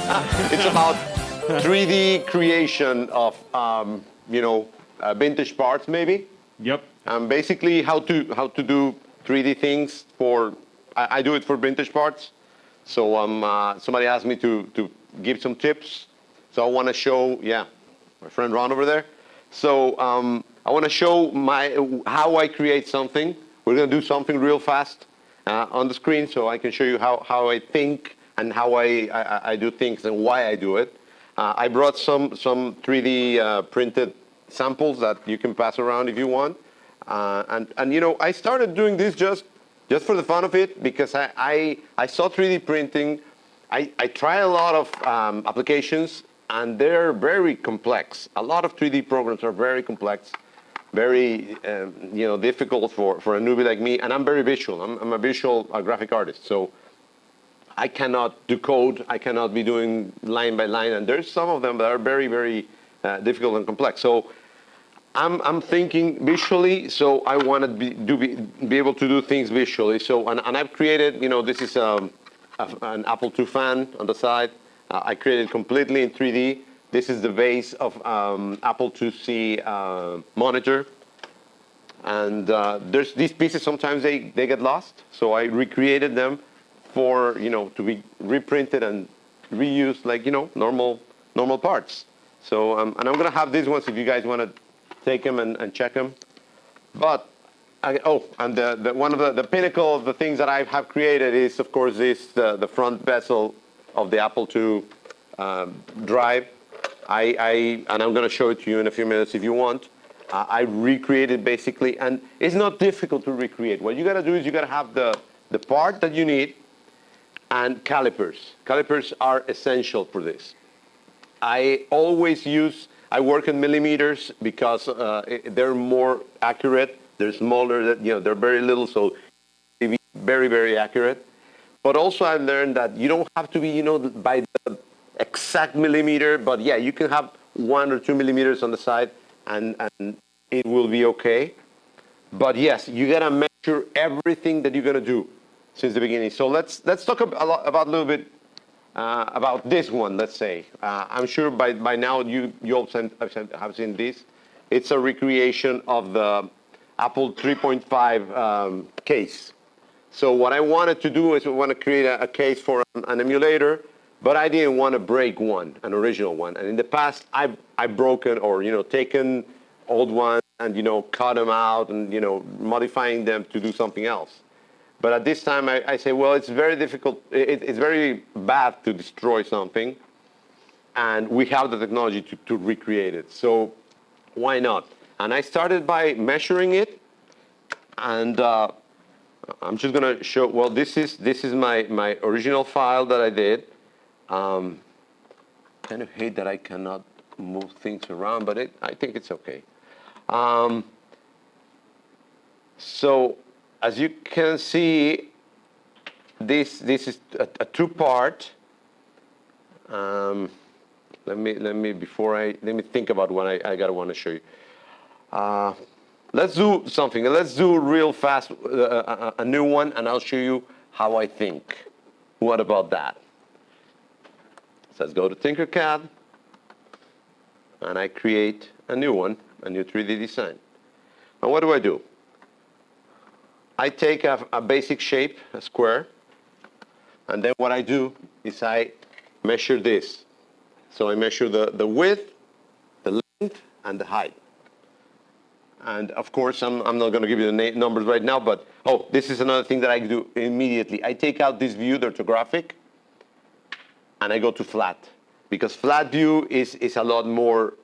It's about 3D creation of, vintage parts, maybe. Yep. Basically, how to do 3D things for. I do it for vintage parts. So somebody asked me to give some tips. So I want to show, my friend Ron over there. So I want to show how I create something. We're going to do something real fast on the screen, so I can show you how I think and how I do things and why I do it. I brought some 3D printed samples that you can pass around if you want. And I started doing this just for the fun of it, because I saw 3D printing. I try a lot of applications, and they're very complex. A lot of 3D programs are very complex, very difficult for a newbie like me. And I'm very visual. I'm a visual graphic artist, so I cannot do code. I cannot be doing line by line. And there's some of them that are very, very difficult and complex. So I'm thinking visually, so I want to be able to do things visually. So and I've created, this is an Apple II fan on the side. I created completely in 3D. This is the base of Apple IIc monitor. And there's these pieces, sometimes they get lost. So I recreated them for, to be reprinted and reused like, normal parts. So, and I'm going to have these ones if you guys want to take them and check them. But, and one of the pinnacle of the things that I have created is, of course, the front bezel of the Apple II drive. And I'm going to show it to you in a few minutes if you want. I recreated basically, and it's not difficult to recreate. What you got to do is you got to have the part that you need and calipers. Calipers are essential for this. I work in millimeters because they're more accurate. They're smaller, they're very little, so they be very, very accurate. But also I've learned that you don't have to be, by the exact millimeter, but yeah, you can have 1 or 2 millimeters on the side and it will be okay. But yes, you gotta measure everything that you're gonna do since the beginning. So let's talk about a little bit about this one, let's say. I'm sure by now you all have seen this. It's a recreation of the Apple 3.5 case. So what I wanted to do is I want to create a case for an emulator, but I didn't want to break an original one. And in the past, I've broken or taken old ones and cut them out and modifying them to do something else. But at this time, I say, well, it's very difficult. It's very bad to destroy something, and we have the technology to recreate it. So why not? And I started by measuring it, and I'm just going to show. Well, this is my original file that I did. Kind of hate that I cannot move things around, but I think it's okay. So as you can see, this is a two-part. Let me think about what I gotta want to show you. Let's do something. Let's do real fast a new one, and I'll show you how I think. What about that? So let's go to Tinkercad, and I create a new one, a new 3D design. And what do? I take a basic shape, a square, and then what I do is I measure this. So I measure the width, the length, and the height. And of course, I'm not going to give you the numbers right now, but this is another thing that I do immediately. I take out this view, the orthographic, and I go to flat. Because flat view is a lot more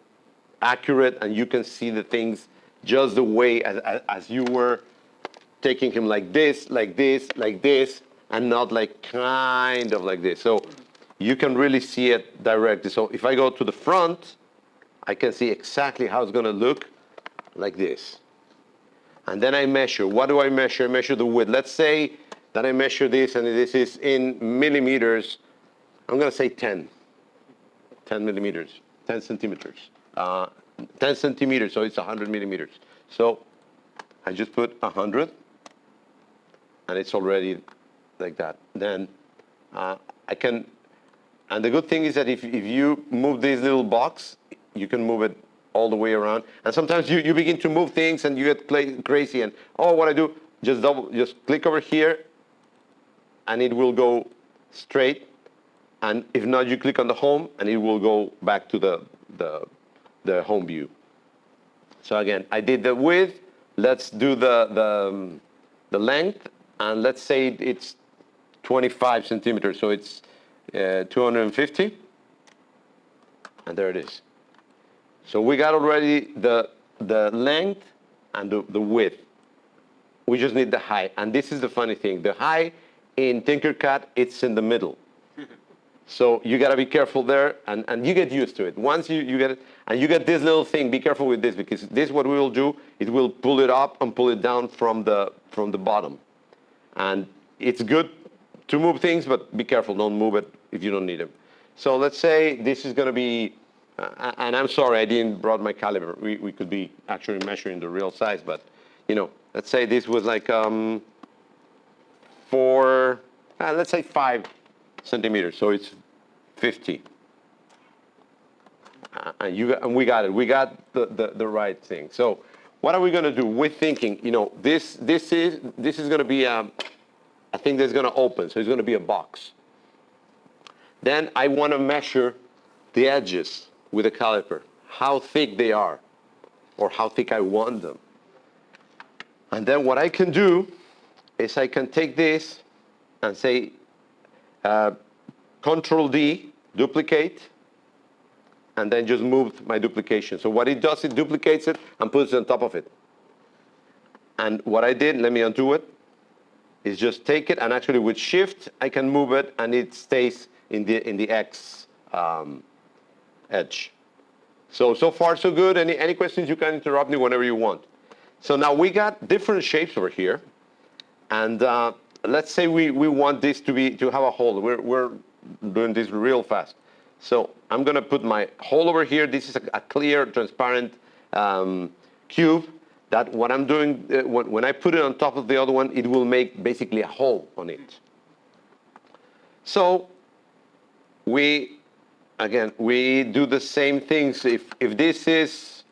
accurate, and you can see the things just the way as you were taking him like this, like this, like this, and not like kind of like this. So you can really see it directly. So if I go to the front, I can see exactly how it's going to look like this. And then I measure. What do I measure? I measure the width. Let's say that I measure this, and this is in millimeters. I'm going to say 10 millimeters, 10 centimeters. 10 centimeters, so it's 100 millimeters. So I just put 100, and it's already like that. Then I can And the good thing is that if you move this little box, you can move it all the way around. And sometimes you begin to move things and you get crazy and, oh, what I do, just click over here and it will go straight. And if not, you click on the home and it will go back to the home view. So again, I did the width. Let's do the length, and let's say it's 25 centimeters, so it's 250, and there it is. So we got already the length and the width. We just need the height, and this is the funny thing. The height in Tinkercad, it's in the middle. So you got to be careful there, and you get used to it. Once you get it, and you get this little thing, be careful with this, because this, what we will do, it will pull it up and pull it down from the bottom. And it's good to move things, but be careful, don't move it if you don't need them. So let's say this is going to be, and I'm sorry, I didn't brought my caliber. We could be actually measuring the real size, but let's say this was like let's say 5 centimeters, so it's 50. And we got it. We got the right thing. So what are we going to do? We're thinking, this is going to be a thing that's going to open. So it's going to be a box. Then I want to measure the edges with a caliper, how thick they are, or how thick I want them. And then what I can do is I can take this and say, Control D, duplicate, and then just move my duplication. So what it does, it duplicates it and puts it on top of it. And what I did, let me undo it, is just take it, and actually with Shift, I can move it, and it stays in the X edge. So far so good. Any questions, you can interrupt me whenever you want. So now we got different shapes over here, and let's say we want this to have a hole. We're doing this real fast. So I'm going to put my hole over here. This is a clear, transparent cube that what I'm doing, when I put it on top of the other one, it will make basically a hole on it. So we do the same things. If this is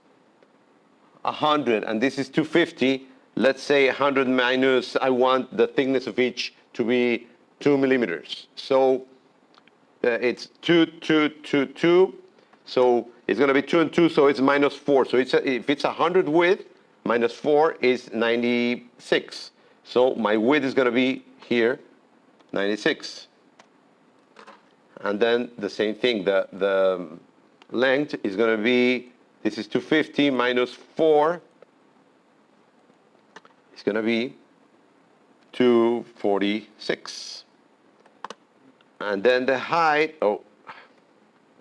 100 and this is 250, let's say 100 minus, I want the thickness of each to be 2 millimeters. So it's 2, 2, 2, 2. So it's going to be 2 and 2, so it's minus 4. So if it's 100 width, minus 4 is 96. So my width is going to be here, 96. And then the same thing, the length is going to be, this is 250 minus 4. It's going to be 246. And then the height, and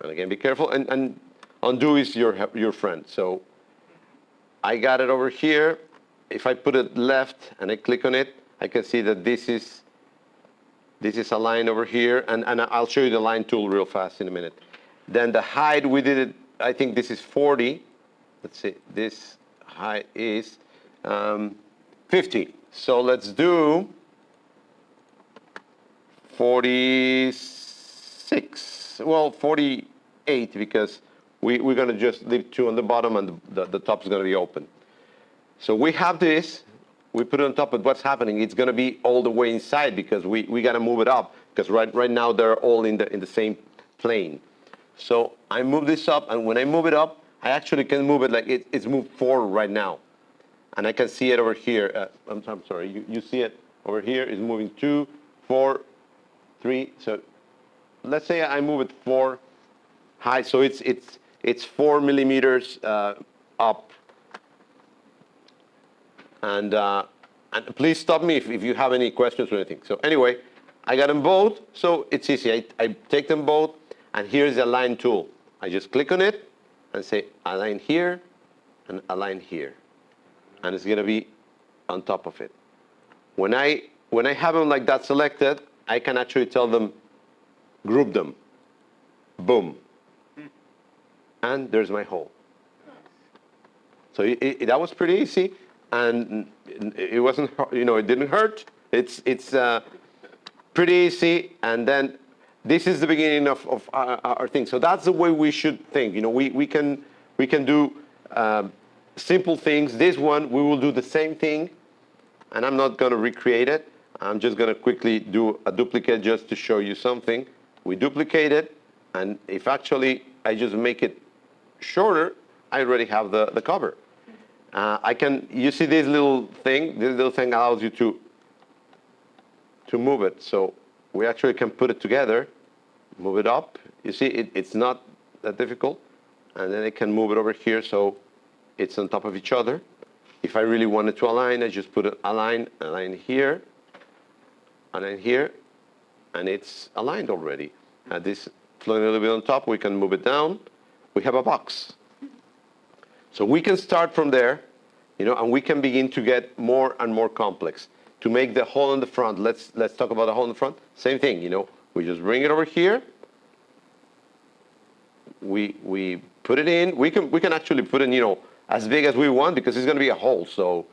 again, be careful, and undo is your friend. So I got it over here. If I put it left and I click on it, I can see that this is a line over here, and I'll show you the line tool real fast in a minute. Then the height, we did it, I think this is 40. Let's see, this height is 50. So let's do 46, well, 48, because we're going to just leave 2 on the bottom, and the top is going to be open. So we have this, we put it on top, but what's happening, it's going to be all the way inside, because we got to move it up, because right now they're all in the same plane. So I move this up, and when I move it up, I actually can move it like it's moved forward right now. And I can see it over here. I'm sorry, you see it over here, it's moving 2, 4, 3. So let's say I move it 4 high, so it's 4 millimeters up. And please stop me if you have any questions or anything. So anyway, I got them both, so it's easy. I take them both, and here's the align tool. I just click on it and say align here and align here, and it's gonna be on top of it. When I have them like that selected, I can actually tell them, group them, boom, and there's my hole. So that was pretty easy. And it wasn't, it didn't hurt. It's pretty easy. And then this is the beginning of our thing. So that's the way we should think. You know, we can do simple things. This one, we will do the same thing, and I'm not going to recreate it. I'm just going to quickly do a duplicate just to show you something. We duplicate it, and if actually I just make it shorter, I already have the cover. You see this little thing? This little thing allows you to move it. So we actually can put it together, move it up. You see, it's not that difficult. And then I can move it over here so it's on top of each other. If I really wanted to align, I just put a line here, and it's aligned already. This floating a little bit on top, we can move it down. We have a box. So we can start from there, you know, and we can begin to get more and more complex. To make the hole in the front, let's talk about the hole in the front. Same thing, you know, we just bring it over here. We put it in. We can actually put in, you know, as big as we want because it's going to be a hole, so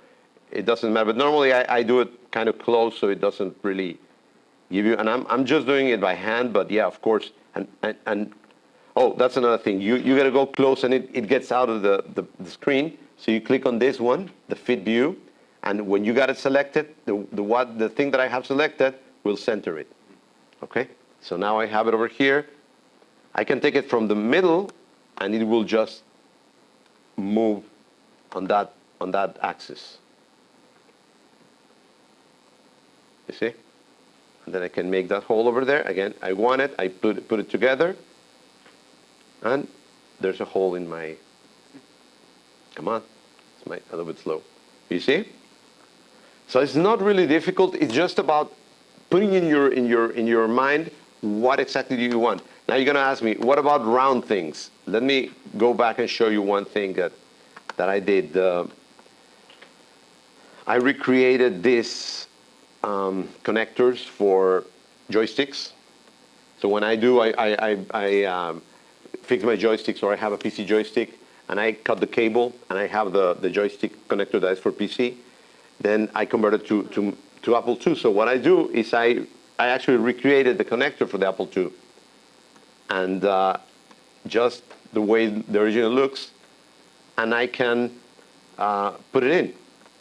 it doesn't matter. But normally I do it kind of close, so it doesn't really give you. And I'm just doing it by hand, but yeah, of course. And oh, that's another thing. You got to go close, and it gets out of the screen. So you click on this one, the fit view, and when you got it selected, the thing that I have selected will center it. Okay. So now I have it over here. I can take it from the middle, and it will just move on that axis. You see? And then I can make that hole over there. Again, I want it. I put it together, and there's a hole in my. Come on, it's a little bit slow. You see? So it's not really difficult. It's just about putting in your mind what exactly do you want. Now you're going to ask me, what about round things? Let me go back and show you one thing that I did. I recreated these connectors for joysticks. So when I do, I fix my joysticks, or I have a PC joystick, and I cut the cable, and I have the joystick connector that is for PC. Then I convert it to Apple II. So what I do is I actually recreated the connector for the Apple II. And just the way the original looks, and I can put it in.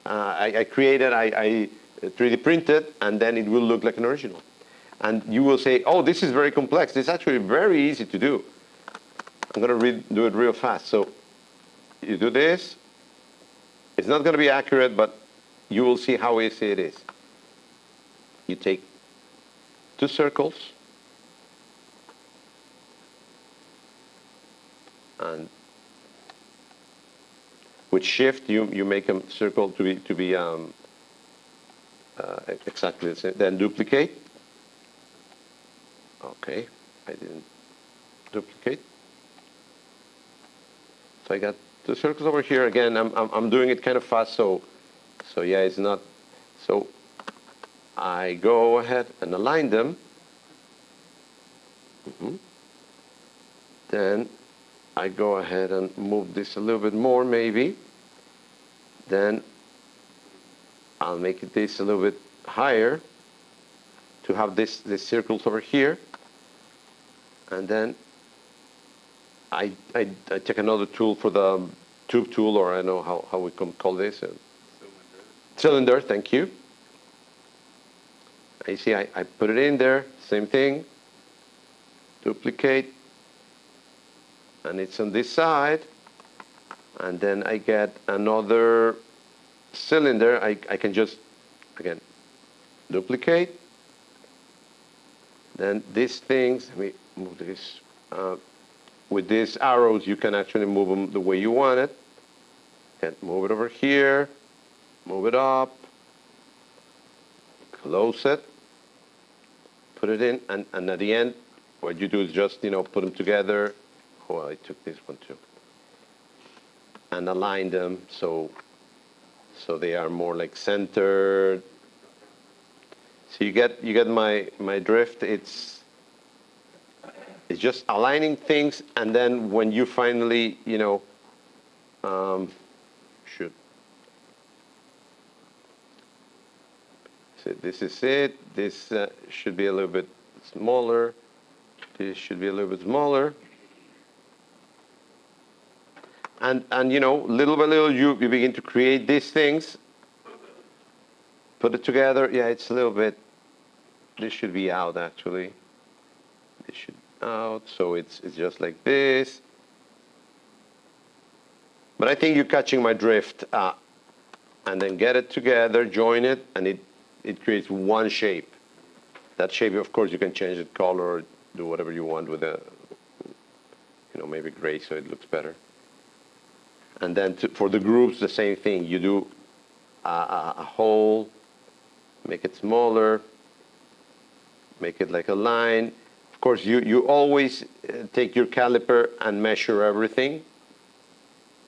I created, I 3D printed, and then it will look like an original. And you will say, oh, this is very complex. It's actually very easy to do. I'm going to do it real fast. So you do this. It's not going to be accurate, but you will see how easy it is. You take 2 circles, and with shift you make a circle to be exactly the same. Then duplicate. Okay, I didn't duplicate. So I got 2 circles over here. Again, I'm doing it kind of fast, so yeah, it's not. So I go ahead and align them. Then I go ahead and move this a little bit more, maybe. Then I'll make this a little bit higher to have these circles over here. And then I take another tool for the tube tool, or I don't know how we can call this. Cylinder, thank you. You see, I put it in there, same thing. Duplicate. And it's on this side. And then I get another cylinder. I can just, again, duplicate. Then these things, let me move this. With these arrows, you can actually move them the way you want it. And move it over here, move it up, close it, put it in, and at the end, what you do is just, put them together. Oh, I took this one too. And align them so they are more like centered. So you get my drift. It's just aligning things, and then when you finally, so this is it. This should be a little bit smaller. This should be a little bit smaller. And you know, little by little, you begin to create these things. Put it together. Yeah, it's a little bit. This should be out actually. This should be out. So it's just like this. But I think you're catching my drift. And then get it together, join it, and it creates one shape. That shape, of course, you can change the color, do whatever you want with the, you know, maybe gray so it looks better. And then for the groups, the same thing. You do a hole, make it smaller, make it like a line. Of course, you always take your caliper and measure everything.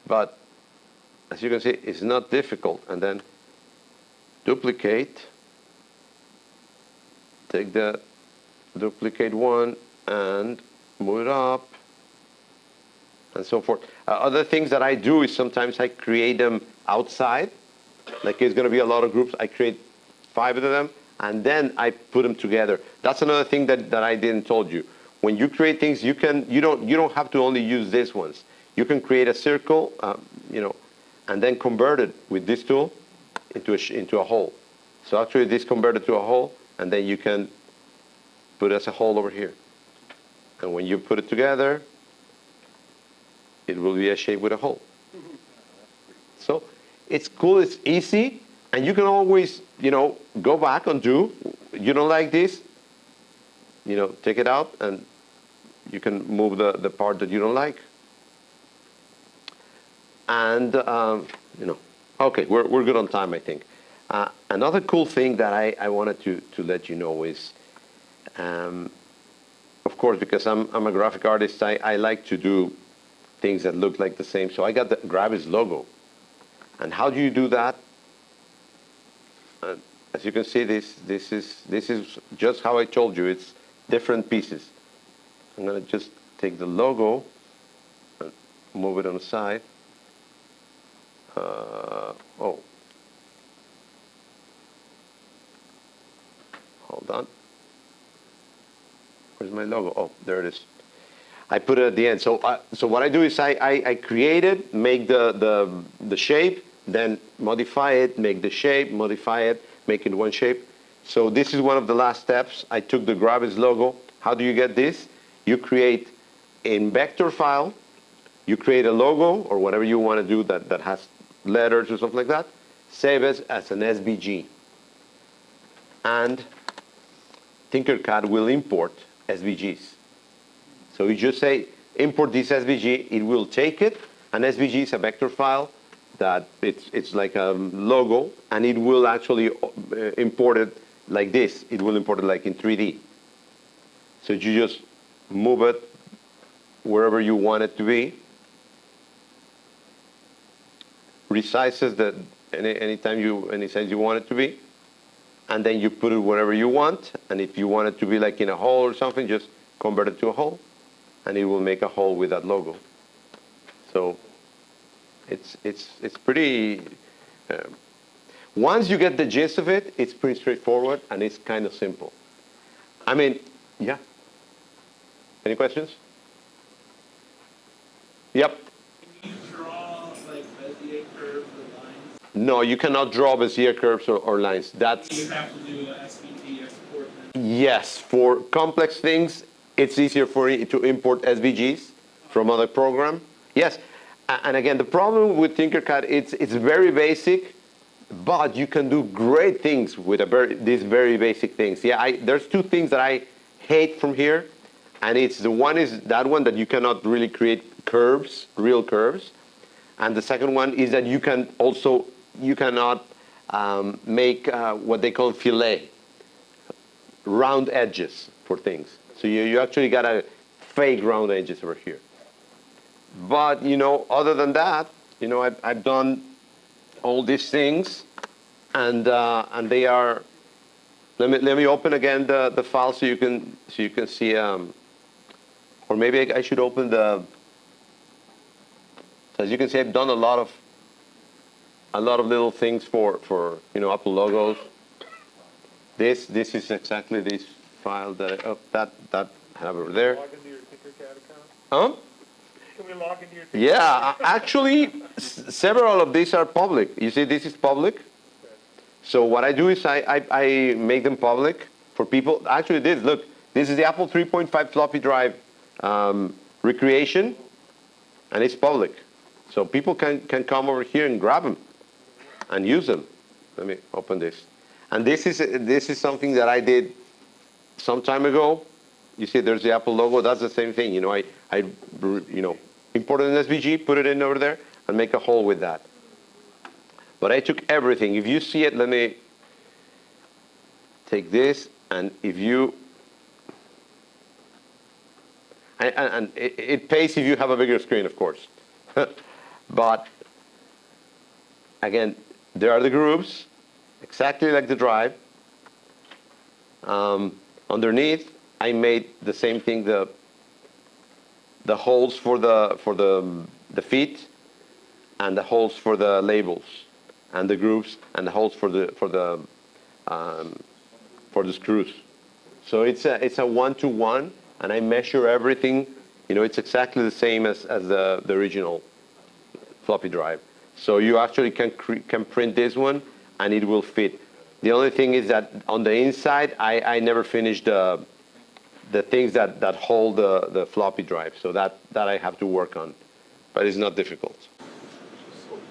But as you can see, it's not difficult. And then duplicate. Take the duplicate one and move it up, and so forth. Other things that I do is sometimes I create them outside. Like it's going to be a lot of groups. I create 5 of them, and then I put them together. That's another thing that I didn't told you. When you create things, you don't have to only use these ones. You can create a circle, you know, and then convert it with this tool into a hole. So actually, this converted to a hole, and then you can put it as a hole over here. And when you put it together, it will be a shape with a hole. So it's cool, it's easy, and you can always, you know, go back and do. You don't like this, you know, take it out, and you can move the part that you don't like. And, you know, okay, we're good on time, I think. Another cool thing that I wanted to let you know is, of course, because I'm a graphic artist, I like to do things that look like the same. So I got the Gravis logo. And how do you do that? As you can see, this is just how I told you. It's different pieces. I'm going to just take the logo and move it on the side. Oh. Hold on. Where's my logo? Oh, there it is. I put it at the end. So what I do is I create it, make the shape, then modify it, make the shape, modify it, make it one shape. So this is one of the last steps. I took the Gravis logo. How do you get this? You create in vector file, you create a logo or whatever you want to do that has letters or something like that. Save it as an SVG. And Tinkercad will import SVGs. So you just say, import this SVG, it will take it. An SVG is a vector file that it's like a logo, and it will actually import it like this. It will import it like in 3D. So you just move it wherever you want it to be. Resizes that any size you want it to be. And then you put it wherever you want. And if you want it to be like in a hole or something, just convert it to a hole. And it will make a hole with that logo. So it's pretty, once you get the gist of it, it's pretty straightforward and it's kind of simple. I mean, yeah. Any questions? Yep. Can you draw like Bezier curves or lines? No, you cannot draw Bezier curves or lines. That's. You have to do an SVG export. Yes, for complex things, it's easier for you to import SVGs from other program. Yes, and again, the problem with Tinkercad, it's very basic, but you can do great things with these very basic things. Yeah, there's 2 things that I hate from here, and it's the one is that one that you cannot really create curves, real curves, and the second one is that you cannot make what they call fillet, round edges for things. So you actually got to fake round edges over here. But, you know, other than that, you know, I've done all these things, and they are. Let me open again the file so you can see. Or maybe I should open the. As you can see, I've done a lot of little things for you know, Apple logos. This is exactly this file that I have it over there. Log into your Tinkercad account? Huh? Can we log into your Tinkercad? Yeah, actually, several of these are public. You see, this is public. So what I do is I make them public for people. Actually, look, this is the Apple 3.5 floppy drive recreation, and it's public. So people can come over here and grab them and use them. Let me open this. And this is something that I did some time ago. You see, there's the Apple logo. That's the same thing. You know, I imported an SVG, put it in over there, and make a hole with that. But I took everything. If you see it, let me take this, and if you, and it pays if you have a bigger screen, of course. But again, there are the grooves, exactly like the drive. Underneath, I made the same thing, the holes for the feet, and the holes for the labels, and the grooves, and the holes for the screws. So it's a one-to-one, and I measure everything. You know, it's exactly the same as the original floppy drive. So you actually can print this one, and it will fit. The only thing is that on the inside, I never finished the things that hold the floppy drive. So that I have to work on, but it's not difficult.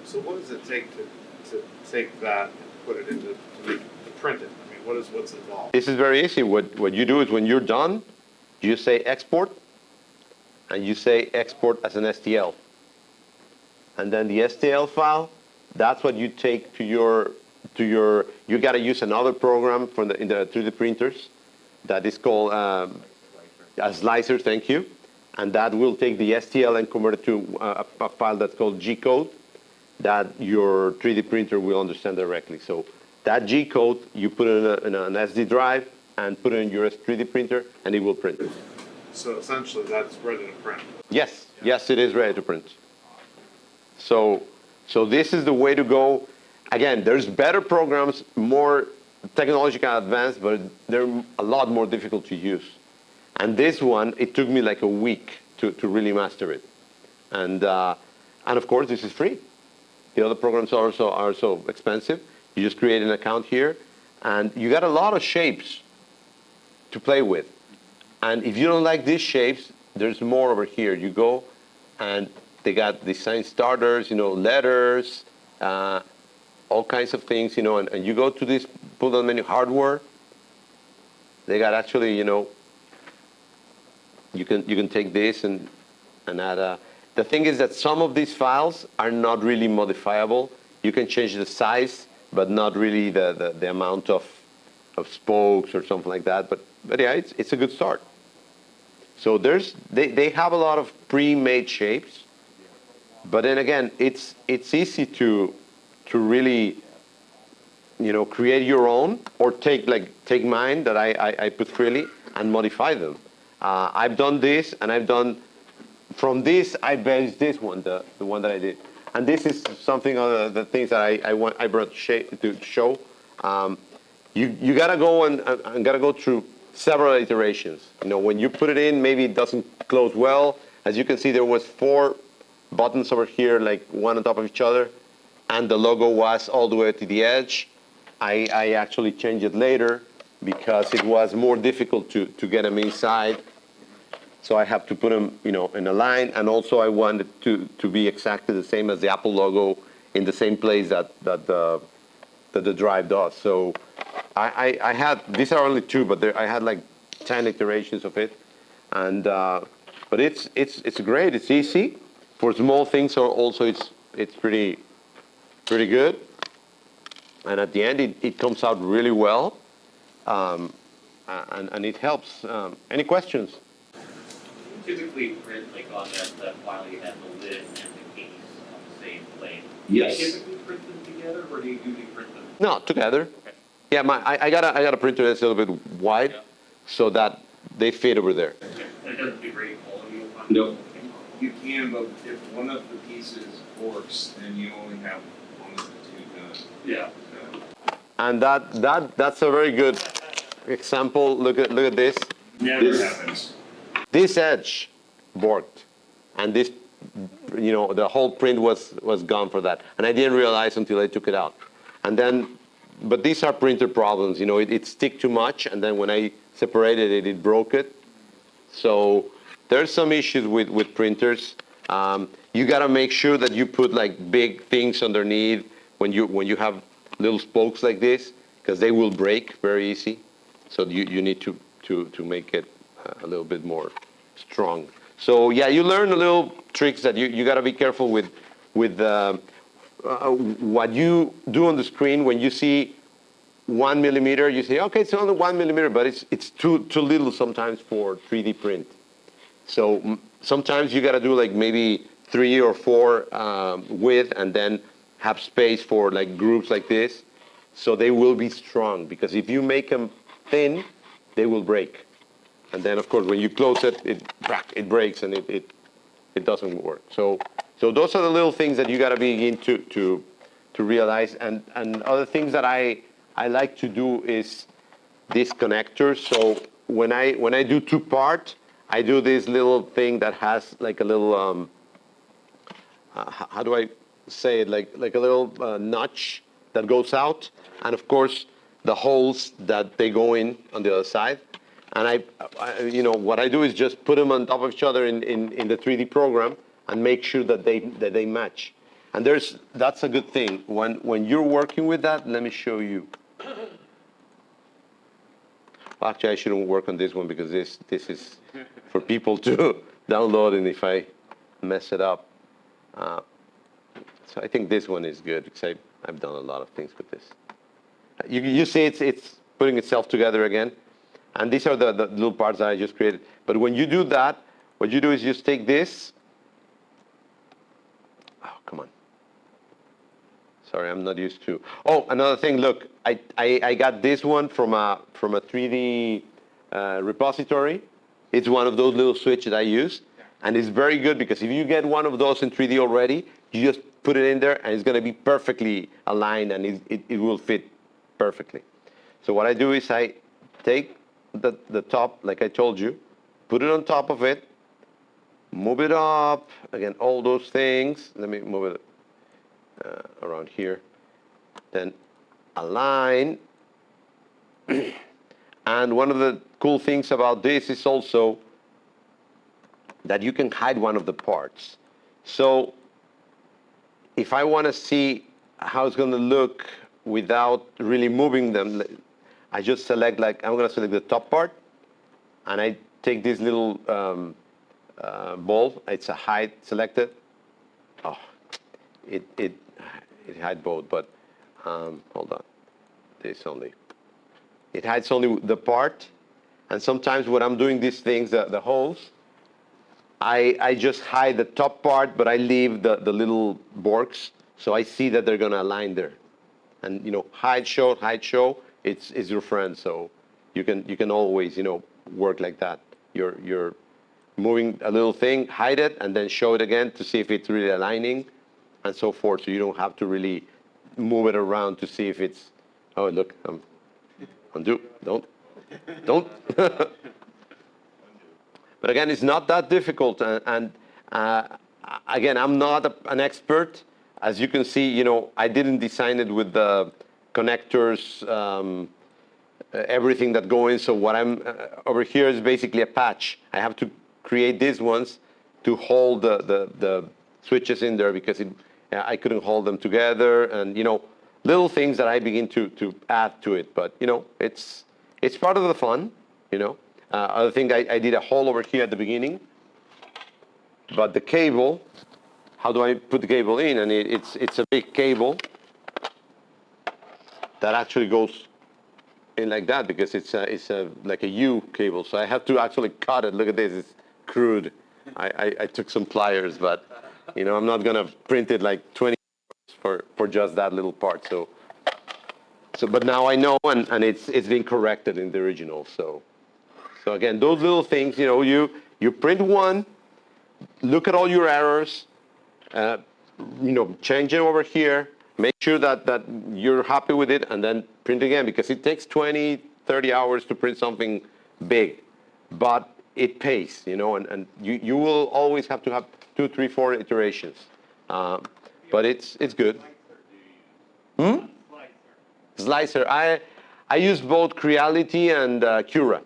So what does it take to take that and put it into to print it? I mean, what's involved? This is very easy. What you do is when you're done, you say export, and you say export as an STL. And then the STL file, that's what you take to your you got to use another program in the 3D printers that is called a slicer, thank you. And that will take the STL and convert it to a file that's called G-code that your 3D printer will understand directly. So that G-code, you put it in an SD drive and put it in your 3D printer, and it will print. So essentially, that's ready to print. Yes, yes, it is ready to print. So this is the way to go. Again, there's better programs, more technologically advanced, but they're a lot more difficult to use. And this one, it took me like a week to really master it. And of course, this is free. The other programs are so expensive. You just create an account here, and you got a lot of shapes to play with. And if you don't like these shapes, there's more over here. You go, and they got design starters, you know, letters, all kinds of things, you know, and you go to this pull-down menu, hardware. They got actually, you know, you can take this and add. The thing is that some of these files are not really modifiable. You can change the size, but not really the amount of spokes or something like that. But yeah, it's a good start. So they have a lot of pre-made shapes, but then again, it's easy to really, you know, create your own, or take mine that I put freely and modify them. I've done this, and I've done from this. I based this one, the one that I did, and this is something of the things that I brought to show. You gotta go and gotta go through several iterations. You know, when you put it in, maybe it doesn't close well. As you can see, there was 4 buttons over here, like one on top of each other, and the logo was all the way to the edge. I actually changed it later because it was more difficult to get them inside. So I have to put them, you know, in a line, and also I wanted to be exactly the same as the Apple logo in the same place that the drive does. So I had, these are only 2, but I had like 10 iterations of it, and but it's great. It's easy for small things. So also it's pretty good, and at the end it comes out really well, and it helps. Any questions? Typically print like on that file you have the lid and the case on the same plane. Yes. Do you typically print them together, or do you usually print them? No, together. Okay. Yeah, I got a printer that's a little bit wide, Yeah. so that they fit over there. Okay. And it doesn't degrade quality of one? No. You can, but if one of the pieces works, then you only have one of the 2 done. Yeah. And that's a very good example. Look at this. Never happens. this edge borked, and this, the whole print was gone for that. And I didn't realize until I took it out. And then, but these are printer problems. It stick too much, and then when I separated it, it broke it. So there's some issues with printers. You got to make sure that you put like big things underneath when you have little spokes like this, because they will break very easy. So you need to make it a little bit more strong. So yeah, you learn a little tricks that you got to be careful with what you do on the screen. When you see 1 millimeter, you say, okay, it's only 1 millimeter, but it's too little sometimes for 3D print. So sometimes you got to do like maybe 3 or 4 width, and then have space for like grooves like this, so they will be strong. Because if you make them thin, they will break. And then of course when you close it, it breaks and it doesn't work. So those are the little things that you got to begin to realize. And other things that I like to do is these connectors. So when I do 2-part, I do this little thing that has like a little how do I say it, like a little notch that goes out, and of course the holes that they go in on the other side. And I what I do is just put them on top of each other in the 3D program and make sure that they match. And that's a good thing when you're working with that. Let me show you. Well, actually, I shouldn't work on this one because this is for people to download, and if I mess it up. So I think this one is good because I've done a lot of things with this. You see it's putting itself together again. And these are the little parts that I just created. But when you do that, what you do is just take this. Oh, come on. Sorry, I'm not used to. Oh, another thing, look, I got this one from a 3D repository. It's one of those little switches I use. And it's very good because if you get one of those in 3D already, you just put it in there and it's going to be perfectly aligned, and it will fit perfectly. So what I do is I take the top, like I told you, put it on top of it, move it up, again, all those things. Let me move it around here. Then align. And one of the cool things about this is also that you can hide one of the parts. So if I want to see how it's going to look without really moving them, I just select, like, I'm going to select the top part, and I take this little ball. It's a hide selected. Oh, it hide both, but hold on. This only. It hides only the part, and sometimes when I'm doing these things, the holes, I just hide the top part, but I leave the little borks, so I see that they're going to align there. And hide, show, it's your friend, so you can always work like that. You're moving a little thing, hide it, and then show it again to see if it's really aligning, and so forth. So you don't have to really move it around to see if it's. Oh, look, undo. Don't. But again, it's not that difficult, and again, I'm not an expert. As you can see, I didn't design it with the connectors, everything that go in. So what I'm over here is basically a patch. I have to create these ones to hold the switches in there because I couldn't hold them together, and little things that I begin to add to it. But it's part of the fun, Other thing, I did a hole over here at the beginning, but the cable, how do I put the cable in? And it's a big cable that actually goes in like that because it's like a U cable. So I have to actually cut it. Look at this, it's crude. I took some pliers, but I'm not gonna print it like 20 for just that little part. So but now I know, and it's been corrected in the original. So again, those little things, you print one, look at all your errors, change it over here, make sure that you're happy with it, and then print again, because it takes 20, 30 hours to print something big. But it pays, you know, and you will always have to have 2, 3, 4 iterations. But it's good. Slicer. I use both Creality and Cura,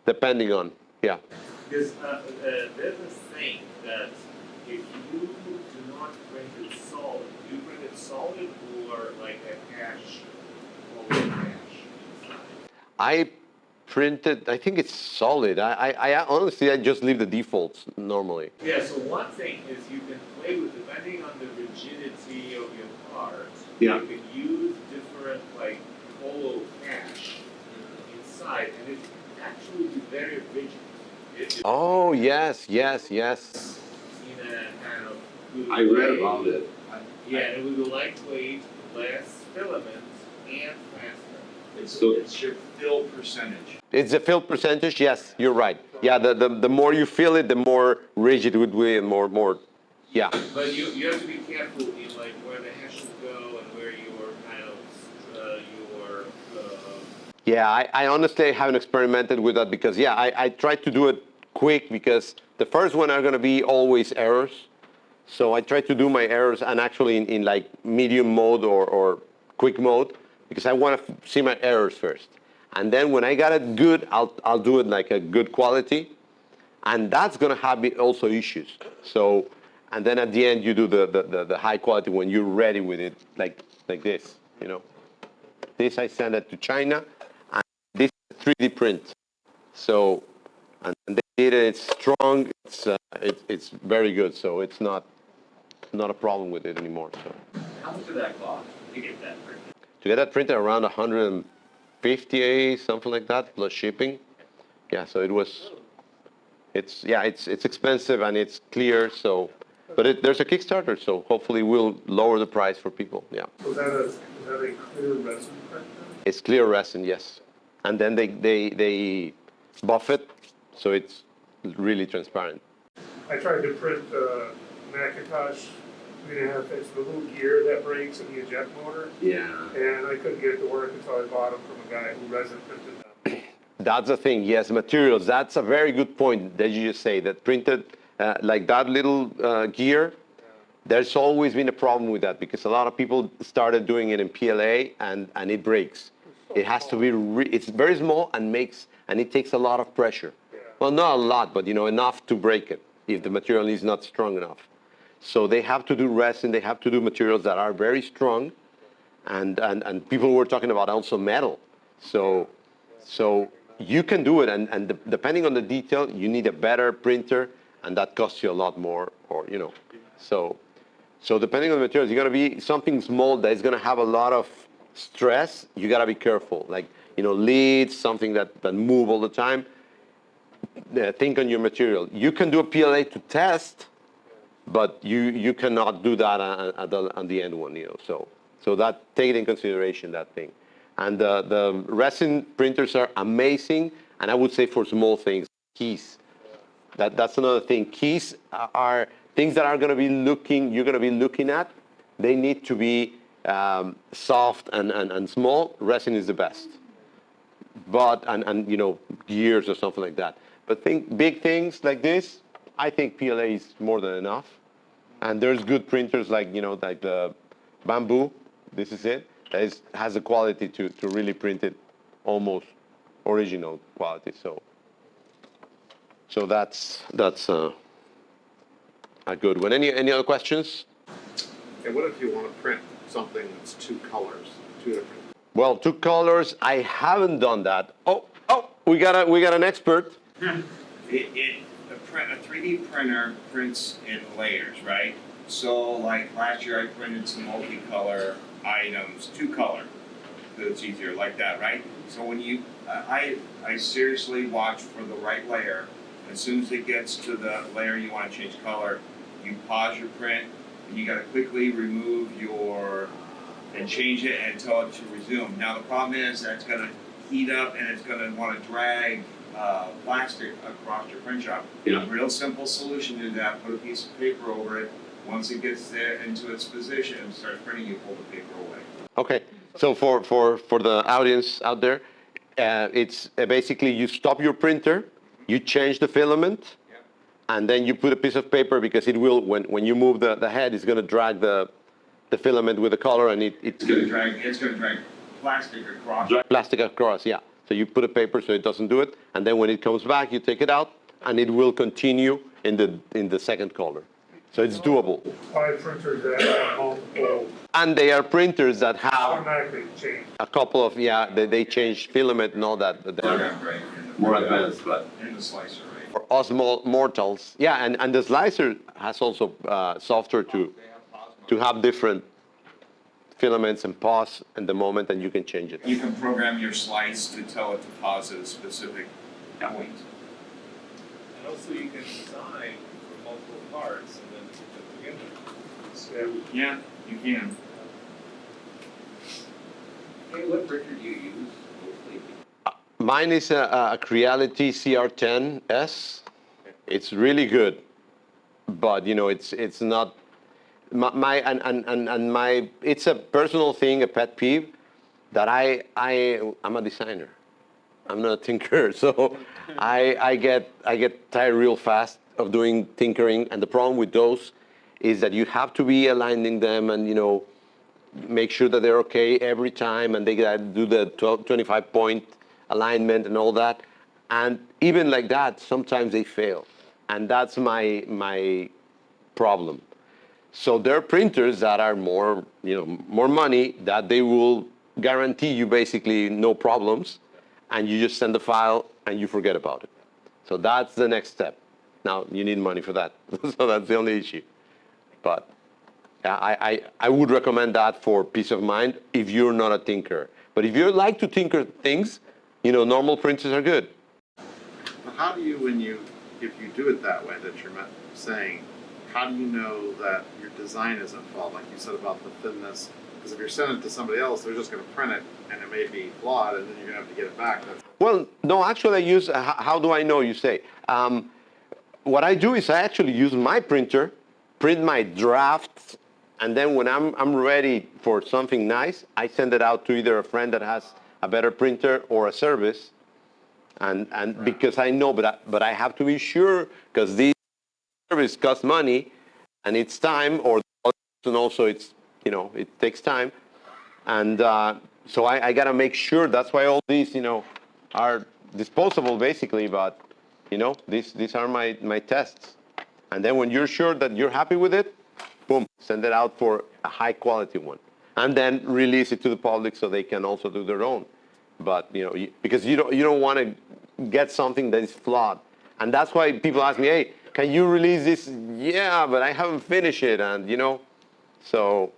depending on, yeah. Because there's a saying that if you do not print it solid, do you print it solid or like a hash or hash inside? I printed, I think it's solid. I honestly, I just leave the defaults normally. Yeah, so one thing is you can play with, depending on the rigidity of your cards, Yeah. you can use different like holo hash inside, and it can actually be very rigid. It, Oh, yes, yes, yes. in a kind of good I read way. about it. Yeah, and it will be lightweight, less filaments, and faster. It's your fill percentage. It's a fill percentage, yes, you're right. Yeah, the more you fill it, the more rigid it would be and more, yeah. But you have to be careful in like where the hash should go and where your kind of Yeah, I honestly haven't experimented with that because, yeah, I try to do it quick because the first one are going to be always errors. So I try to do my errors and actually in like medium mode or quick mode because I want to see my errors first. And then when I got it good, I'll do it like a good quality. And that's going to have also issues. So, and then at the end you do the high quality when you're ready with it, like this, you know. This I send it to China. This is a 3D print, so and they did it. It's strong. It's very good. So it's not a problem with it anymore. So How much did that cost to get that printed? to get that printed around 150, something like that, plus shipping. Yeah. So it was. It's expensive and it's clear. So, but there's a Kickstarter. So hopefully we'll lower the price for people. Yeah. Was that a clear resin print? It's clear resin, yes. And then they buff it, so it's really transparent. I tried to print Macintosh 3.5 inch, the little gear that breaks in the eject motor, Yeah. and I couldn't get it to work until I bought them from a guy who resin printed them. That's the thing, yes, materials. That's a very good point that you just say, that printed like that little gear, there's always been a problem with that because a lot of people started doing it in PLA and it breaks. It has to be, it's very small and it takes a lot of pressure. Yeah. Well, not a lot, but enough to break it if the material is not strong enough. So they have to do resin, they have to do materials that are very strong, and people were talking about also metal. So you can do it, and depending on the detail, you need a better printer, and that costs you a lot more, or So depending on the materials, you're going to be something small that is going to have a lot of stress. You got to be careful, like leads, something that move all the time. Think on your material. You can do a PLA to test, but you cannot do that on the end one. So that take it in consideration, that thing. And the resin printers are amazing, and I would say for small things, keys. That's another thing. Keys are things that you're going to be looking at. They need to be soft and small. Resin is the best. But and gears or something like that. But think big things like this, I think PLA is more than enough. And there's good printers like like the Bamboo. This is it. That has the quality to really print it almost original quality. So that's a good one. Any other questions? Okay, what if you want to print something that's two colors, two different? Well, 2 colors. I haven't done that. Oh, we got an expert. A 3D printer prints in layers, right? So like last year I printed some multicolor items, 2 color, because it's easier like that, right? So when I seriously watch for the right layer. As soon as it gets to the layer you want to change color, you pause your print, and you got to quickly remove and change it and tell it to resume. Now the problem is that it's going to heat up and it's going to want to drag plastic across your print shop. Yeah. A real simple solution to that: put a piece of paper over it. Once it gets there into its position and starts printing, you pull the paper away. Okay. So for the audience out there, it's basically you stop your printer, you change the filament, and then you put a piece of paper because it will, when you move the head, it's going to drag the filament with the color, and it's It's gonna drag plastic across. plastic across, yeah. So you put a paper so it doesn't do it, and then when it comes back, you take it out, and it will continue in the second color. So it's doable. Buy printers that have multiple And they are printers that have automatically change. a couple of, they change filament and all that. But they're Right, more advanced, but in the slicer, right? for us mortals, yeah, and the slicer has also software to have different filaments and pause in the moment, and you can change it. You can program your slice to tell it to pause at a specific point. And also you can design for multiple parts and then put them together. So, Yeah, you can. Hey, what printer do you use mostly? Mine is a Creality CR10S. It's really good, but it's not my it's a personal thing, a pet peeve that I'm a designer. I'm not a tinkerer, so I get tired real fast of doing tinkering, and the problem with those is that you have to be aligning them and make sure that they're okay every time, and they gotta do the 25-point alignment and all that, and even like that, sometimes they fail, and that's my problem. So there are printers that are more money, that they will guarantee you basically no problems, and you just send the file and you forget about it. So that's the next step. Now you need money for that, so that's the only issue. But I would recommend that for peace of mind if you're not a tinkerer. But if you like to tinker things, normal printers are good. But how do you, if you do it that way, that you're saying, how do you know that your design isn't flawed, like you said about the thinness? Because if you're sending it to somebody else, they're just going to print it, and it may be flawed, and then you're going to have to get it back. Well, no, actually I use, how do I know, you say? What I do is I actually use my printer, print my drafts, and then when I'm ready for something nice, I send it out to either a friend that has a better printer or a service, and because I know, but I have to be sure, because these service costs money, and it's time, and also it's it takes time, and so I gotta make sure. That's why all these are disposable basically, but these are my tests, and then when you're sure that you're happy with it, boom, send it out for a high quality one, and then release it to the public so they can also do their own. But because you don't want to get something that is flawed, and that's why people ask me, hey, can you release this? Yeah, but I haven't finished it, and so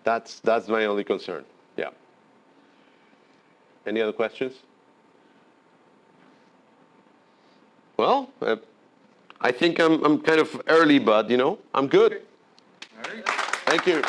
that's my only concern. Yeah. Any other questions? Well, I think I'm kind of early, but I'm good. All right. Thank you.